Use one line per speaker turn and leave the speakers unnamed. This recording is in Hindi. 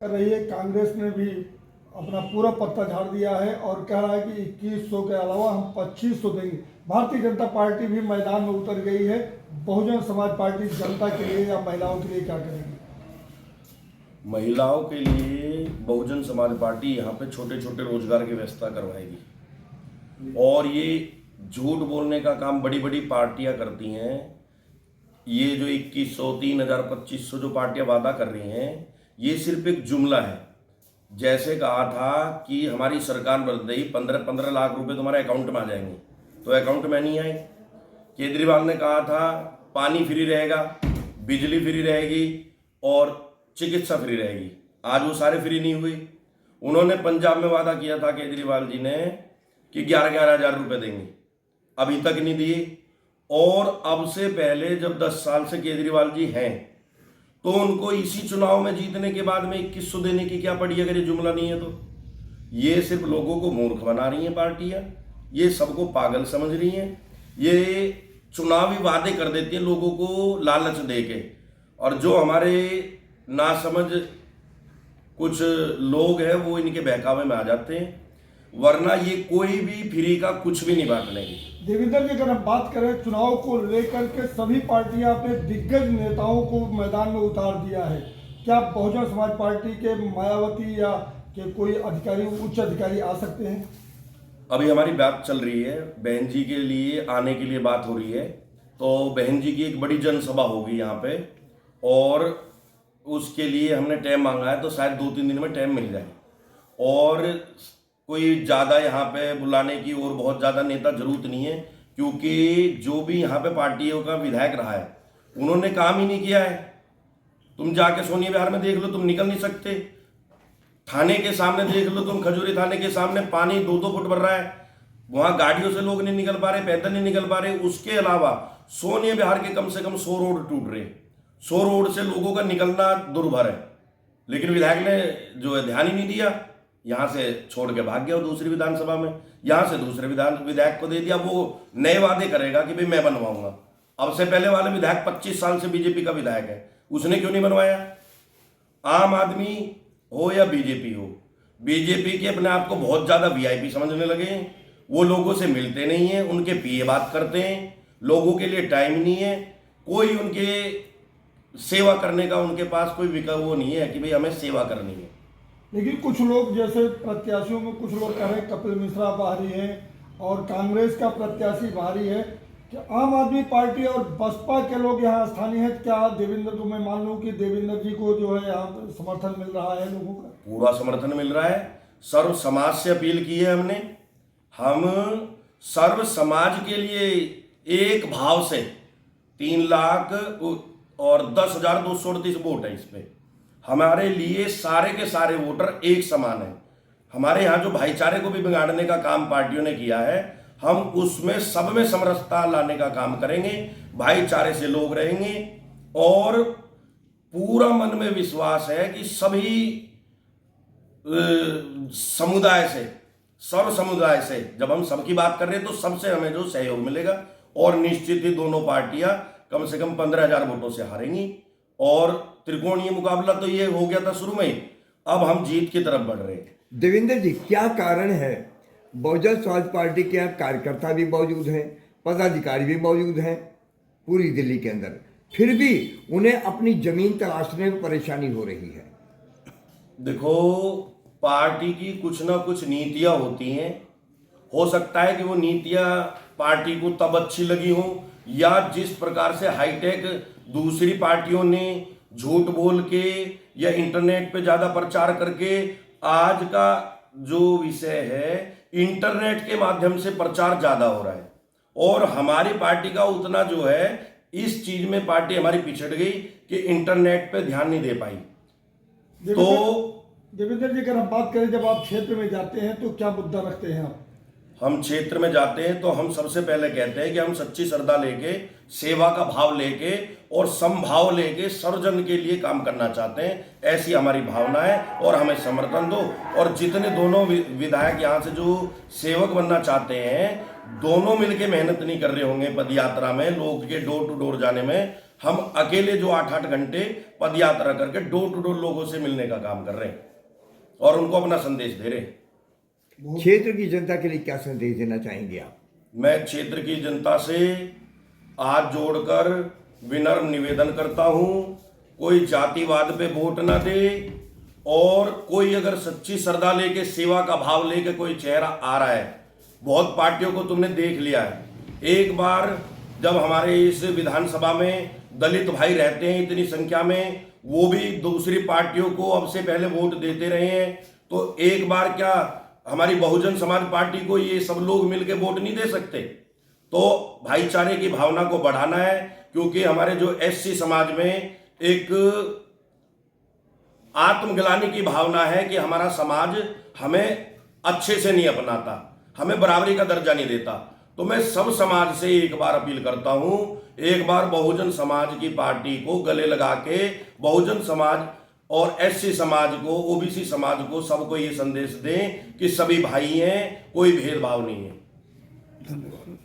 कर रही है। कांग्रेस ने भी अपना पूरा पत्ता झाड़ दिया है और कह रहा है कि 2100 के अलावा हम 2500 देंगे। भारतीय जनता पार्टी भी मैदान में उतर गई है। बहुजन समाज पार्टी जनता के लिए या महिलाओं के लिए क्या करेगी?
महिलाओं के लिए बहुजन समाज पार्टी यहाँ पे छोटे छोटे रोजगार की व्यवस्था करवाएगी। और ये झूठ बोलने का काम बड़ी बड़ी पार्टियां करती हैं। ये जो 2100, 3000, 2500 जो पार्टियां वादा कर रही हैं, ये सिर्फ एक जुमला है। जैसे कहा था कि हमारी सरकार बन रही, 15-15 लाख रुपए तुम्हारे अकाउंट में आ जाएंगे, तो अकाउंट में नहीं आए। केजरीवाल ने कहा था पानी फ्री रहेगा, बिजली फ्री रहेगी और चिकित्सा फ्री रहेगी। आज वो सारे फ्री नहीं हुई। उन्होंने पंजाब में वादा किया था केजरीवाल जी ने कि 11-11 हज़ार रुपये देंगे, अभी तक नहीं दिए। और अब से पहले जब 10 साल से केजरीवाल जी हैं, तो उनको इसी चुनाव में जीतने के बाद में 2100 देने की क्या पड़ी अगर ये जुमला नहीं है तो? ये सिर्फ लोगों को मूर्ख बना रही हैं पार्टियां, ये सबको पागल समझ रही हैं। ये चुनावी वादे कर देती हैं लोगों को लालच दे के, और जो हमारे नासमझ कुछ लोग हैं वो इनके बहकावे में आ जाते हैं, वरना ये कोई भी फ्री का कुछ भी नहीं बांट लेंगे।
देवेंद्र जी, अगर हम बात करें चुनाव को लेकर के, सभी पार्टियां अपने दिग्गज नेताओं को मैदान में उतार दिया है। क्या बहुजन समाज पार्टी के मायावती या के कोई अधिकारी, उच्च अधिकारी आ सकते हैं?
अभी हमारी बात चल रही है, बहन जी के लिए आने के लिए बात हो रही है, तो बहन जी की एक बड़ी जनसभा होगी यहाँ पे, और उसके लिए हमने टाइम मांगा है, तो शायद 2-3 दिन में टाइम मिल जाए। और कोई ज़्यादा यहाँ पे बुलाने की और बहुत ज़्यादा नेता जरूरत नहीं है, क्योंकि जो भी यहाँ पे पार्टियों का विधायक रहा है उन्होंने काम ही नहीं किया है। तुम जाके सोनिया विहार में देख लो, तुम निकल नहीं सकते। थाने के सामने देख लो तुम, खजूरी थाने के सामने पानी 2-2 फुट भर रहा है, वहाँ गाड़ियों से लोग नहीं निकल पा रहे, पैदल नहीं निकल पा रहे। उसके अलावा सोनिया विहार के कम से कम 100 रोड टूट रहे, 100 रोड से लोगों का निकलना दुर्भर है। लेकिन विधायक ने जो है ध्यान ही नहीं दिया, यहाँ से छोड़ के भाग गया दूसरी विधानसभा में, यहाँ से दूसरे विधायक को दे दिया। वो नए वादे करेगा कि भाई मैं बनवाऊंगा। अब से पहले वाले विधायक 25 साल से बीजेपी का विधायक है, उसने क्यों नहीं बनवाया? आम आदमी हो या बीजेपी हो, बीजेपी के अपने आप को बहुत ज्यादा वीआईपी समझने लगे हैं। वो लोगों से मिलते नहीं है, उनके पीए बात करते हैं, लोगों के लिए टाइम नहीं है, कोई उनके सेवा करने का उनके पास कोई विकल्प वो नहीं है कि भाई हमें सेवा करनी है।
लेकिन कुछ लोग, जैसे प्रत्याशियों में कुछ लोग कह रहे हैं कपिल मिश्रा बाहरी है और कांग्रेस का प्रत्याशी बाहरी है, कि आम आदमी पार्टी और बसपा के लोग यहाँ स्थानीय हैं। क्या देवेंद्र को मैं मान लूँ कि देवेंद्र जी को जो है यहाँ समर्थन मिल रहा है लोगों का?
पूरा समर्थन मिल रहा है। सर्व समाज से अपील की है हमने। हम सर्व समाज के लिए एक भाव से 3 लाख और 10,238 वोट है। इस पे हमारे लिए सारे के सारे वोटर एक समान है। हमारे यहाँ जो भाईचारे को भी बिगाड़ने का काम पार्टियों ने किया है, हम उसमें सब में समरसता लाने का काम करेंगे। भाईचारे से लोग रहेंगे और पूरा मन में विश्वास है कि सभी समुदाय से, सर्व समुदाय से, जब हम सबकी बात कर रहे हैं तो सबसे हमें जो सहयोग मिलेगा, और निश्चित ही दोनों पार्टियां कम से कम 15,000 वोटों से हारेंगी। और त्रिकोणीय मुकाबला तो ये हो गया था शुरू में ही, अब हम जीत की तरफ बढ़ रहे हैं।
देवेंद्र जी, क्या कारण है बहुजन समाज पार्टी के यहाँ कार्यकर्ता भी मौजूद हैं, पदाधिकारी भी मौजूद हैं पूरी दिल्ली के अंदर, फिर भी उन्हें अपनी जमीन तलाशने में परेशानी हो रही है?
देखो, पार्टी की कुछ ना कुछ नीतियां होती हैं। हो सकता है कि वो नीतियां पार्टी को तब अच्छी लगी हो, या जिस प्रकार से हाईटेक दूसरी पार्टियों ने झूठ बोल के या इंटरनेट पे ज्यादा प्रचार करके, आज का जो विषय है इंटरनेट के माध्यम से प्रचार ज्यादा हो रहा है, और हमारी पार्टी का उतना जो है इस चीज में पार्टी हमारी पिछड़ गई कि इंटरनेट पे ध्यान नहीं दे पाई। तो
देवेंद्र जी, अगर हम बात करें, जब आप क्षेत्र में जाते हैं तो क्या मुद्दा रखते हैं आप?
हम क्षेत्र में जाते हैं तो हम सबसे पहले कहते हैं कि हम सच्ची श्रद्धा लेके, सेवा का भाव लेके और समभाव लेके सर्वजन के लिए काम करना चाहते हैं। ऐसी हमारी भावना है, और हमें समर्थन दो। और जितने दोनों विधायक यहाँ से जो सेवक बनना चाहते हैं दोनों मिलके मेहनत नहीं कर रहे होंगे पद यात्रा में, लोग के डोर टू डोर जाने में। हम अकेले जो 8-8 घंटे पद यात्रा करके डोर टू डोर लोगों से मिलने का काम कर रहे हैं और उनको अपना संदेश दे रहे हैं।
क्षेत्र की जनता के लिए क्या संदेश देना चाहेंगे आप?
मैं क्षेत्र की जनता से हाथ जोड़कर विनम्र निवेदन करता हूं, कोई जातिवाद पे वोट ना दे, और कोई अगर सच्ची श्रद्धा लेके सेवा का भाव लेके कोई चेहरा आ रहा है, बहुत पार्टियों को तुमने देख लिया है। एक बार जब हमारे इस विधानसभा में दलित भाई रहते हैं इतनी संख्या में, वो भी दूसरी पार्टियों को अब से पहले वोट देते रहे हैं, तो एक बार क्या हमारी बहुजन समाज पार्टी को ये सब लोग मिलकर वोट नहीं दे सकते? तो भाईचारे की भावना को बढ़ाना है, क्योंकि हमारे जो एससी समाज में एक आत्मग्लानि की भावना है कि हमारा समाज हमें अच्छे से नहीं अपनाता, हमें बराबरी का दर्जा नहीं देता। तो मैं सब समाज से एक बार अपील करता हूं, एक बार बहुजन समाज की पार्टी को गले लगा के बहुजन समाज और एससी समाज को, ओबीसी समाज को, सबको ये संदेश दें कि सभी भाई हैं, कोई भेदभाव नहीं है।
धन्यवाद।